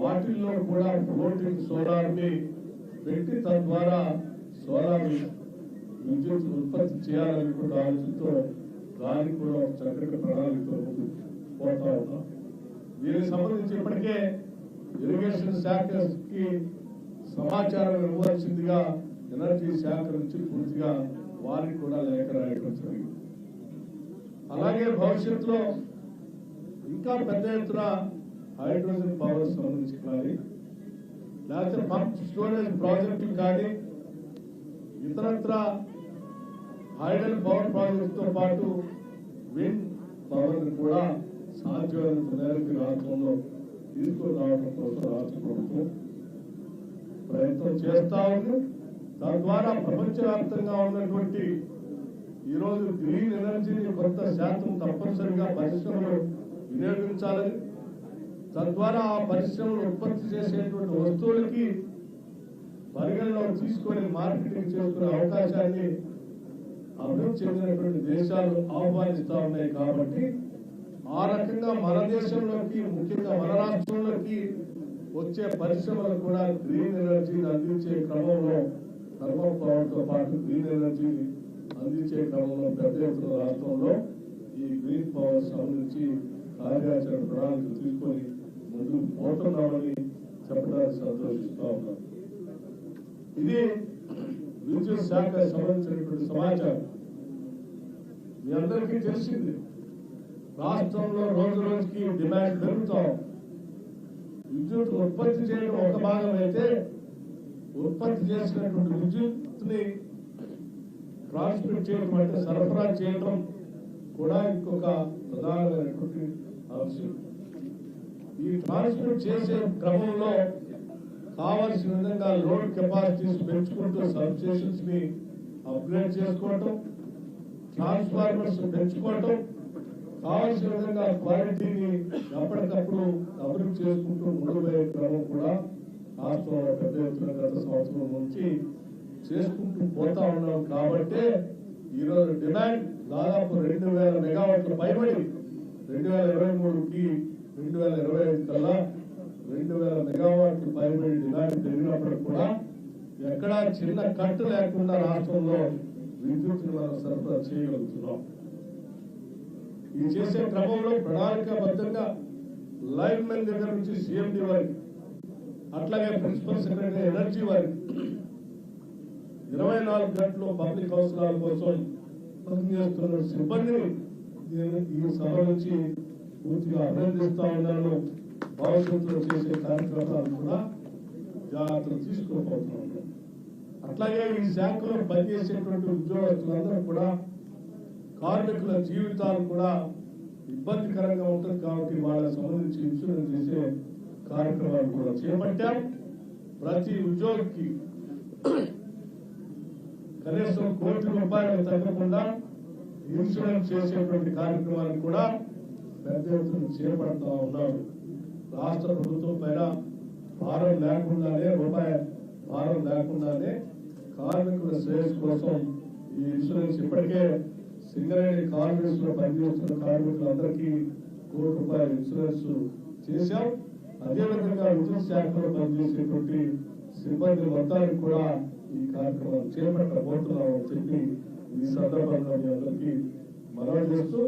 వాటిల్లో కూడా ఫ్లోటింగ్ సోలార్ని పెట్టి తద్వారా సోలార్ విద్యుత్ ఉత్పత్తి చేయాలనుకున్న ఆలోచనతో దానికి కూడా చక్కటి ప్రణాళికతో పోతా ఉన్నాం. దీనికి సంబంధించి ఇప్పటికే ఇరిగేషన్ శాఖకి సమాచారం ఇవ్వాల్సిందిగా ఎనర్జీ శాఖ నుంచి పూర్తిగా వారికి కూడా లేఖ రాయడం జరిగింది. అలాగే భవిష్యత్తులో ఇంకా పెద్ద ఎత్తున హైడ్రోజన్ పవర్ సంబంధించి కానీ లేకపోతే పంప్ స్టోరేజ్ ప్రాజెక్టులు కానీ ఇతరత్ర హైడల్ పవర్ ప్రాజెక్టుతో పాటు విండ్ పవర్ కూడా సాధ్యమైనంత మేరకు రాష్ట్రంలో తీసుకొని రావడం కోసం రాష్ట్ర ప్రభుత్వం ప్రయత్నం చేస్తా ఉంది. తద్వారా ప్రపంచవ్యాప్తంగా ఉన్నటువంటి ఈరోజు గ్రీన్ ఎనర్జీని కొంత శాతం తప్పనిసరిగా పరిశ్రమలు వినియోగించాలని, తద్వారా ఆ పరిశ్రమలు ఉత్పత్తి చేసేటువంటి వస్తువులకి పరిగణలో తీసుకొని మార్కెటింగ్ చేసుకునే అవకాశాన్ని అభివృద్ధి చెందినటువంటి దేశాలు ఆహ్వానిస్తా ఉన్నాయి. కాబట్టి ఆ రకంగా మన దేశంలోకి, ముఖ్యంగా మన రాష్ట్రంలోకి వచ్చే పరిశ్రమలు కూడా గ్రీన్ ఎనర్జీని అందించే క్రమంలో థర్మల్ పవర్ తో పాటు గ్రీన్ ఎనర్జీని అందించే క్రమంలో పెద్ద ఎత్తున రాష్ట్రంలో ఈ గ్రీన్ పవర్ సంబంధించి కార్యాచరణ ప్రణాళికలు తీసుకొని ముందుకు పోతున్నామని చెప్పడానికి సంతోషిస్తా ఉన్నాం. ఇది విద్యుత్ శాఖ సంబంధించినటువంటి సమాచారం. మీ అందరికీ తెలిసింది, రాష్ట్రంలో రోజు రోజుకి డిమాండ్ పెరుగుతాం. విద్యుత్ ఉత్పత్తి చేయడం ఒక భాగం అయితే, ఉత్పత్తి చేసినటువంటి విద్యుత్ ని ట్రాన్స్మిట్ చేయడం అంటే సరఫరా చేయడం కూడా ఇంకొక ప్రధానమైనటువంటి అంశం. ఈ ట్రాన్స్మిట్ చేసే క్రమంలో కావాల్సిన విధంగా లోడ్ కెపాసిటీస్ పెంచుకుంటూ సబ్ స్టేషన్స్ ని అప్గ్రేడ్ చేసుకోవటం, ట్రాన్స్ఫార్మర్స్ పెంచుకోవటం, కావాల్సిన విధంగా క్వాలిటీని ఎప్పటికప్పుడు అభివృద్ధి చేసుకుంటూ ముందుపోయే క్రమం కూడా రాష్ట్రంలో పెద్ద ఎత్తున గత సంవత్సరం నుంచి చేసుకుంటూ పోతా ఉన్నాం. కాబట్టి ఈరోజు డిమాండ్ దాదాపు 2000 మెగావాట్ల పైబడి 2023కి 2025 కల్లా 2000 మెగావాట్లు పైబడి డిమాండ్ పెరిగినప్పుడు కూడా ఎక్కడా చిన్న కట్టు లేకుండా రాష్ట్రంలో విద్యుత్ మనం సరఫరా చేయగలుగుతున్నాం. ఇది చేసే క్రమంలో ప్రణాళికాబద్ధంగా లైన్ మెన్ దగ్గర నుంచి సిఎండి వారికి, అట్లాగే ప్రిన్సిపల్ సెక్రటరీ ఎనర్జీ వారికి 24 గంటలు పబ్లిక్ అవసరాల కోసం పనిచేస్తున్న సిబ్బందిని ఈ సభ నుంచి పూర్తిగా అభినందిస్తా ఉన్నాను. భవిష్యత్తులో చేసే కార్యక్రమాలు కూడా జాగ్రత్తలు తీసుకోబోతున్నాం. అట్లాగే ఈ శాఖలో పనిచేసేటువంటి ఉద్యోగస్తులందరూ కూడా కార్మికుల జీవితాలు కూడా ఇబ్బందికరంగా ఉంటుంది. కాబట్టి వాళ్ళకి సంబంధించి ఇన్సూరెన్స్ చేసే కార్యక్రమాలు కూడా చేపట్టాం. ప్రతి ఉద్యోగికి కనీసం ₹1,00,00,000 తగ్గకుండా ఇన్సూరెన్స్ చేసేటువంటి కార్యక్రమాన్ని కూడా పెద్ద ఎత్తున చేపడతా ఉన్నారు. రాష్ట్ర ప్రభుత్వం పైన భారం లేకుండానే, రూపాయి భారం లేకుండానే కార్మికుల శ్రేయస్సు కోసం ఈ ఇన్సూరెన్స్ ఇప్పటికే సింగరేణి కాలనీస్ లో పనిచేస్తున్న కార్మికులందరికీ ₹1,00,00,000 ఇన్సూరెన్స్ చేశాం. అదేవిధంగా విద్యుత్ శాఖలో పనిచేసేటువంటి సిబ్బంది మొత్తానికి కూడా ఈ కార్యక్రమం చేపట్టబోతున్నామని చెప్పి ఈ సందర్భంగా మీ అందరికీ మనవి చేస్తూ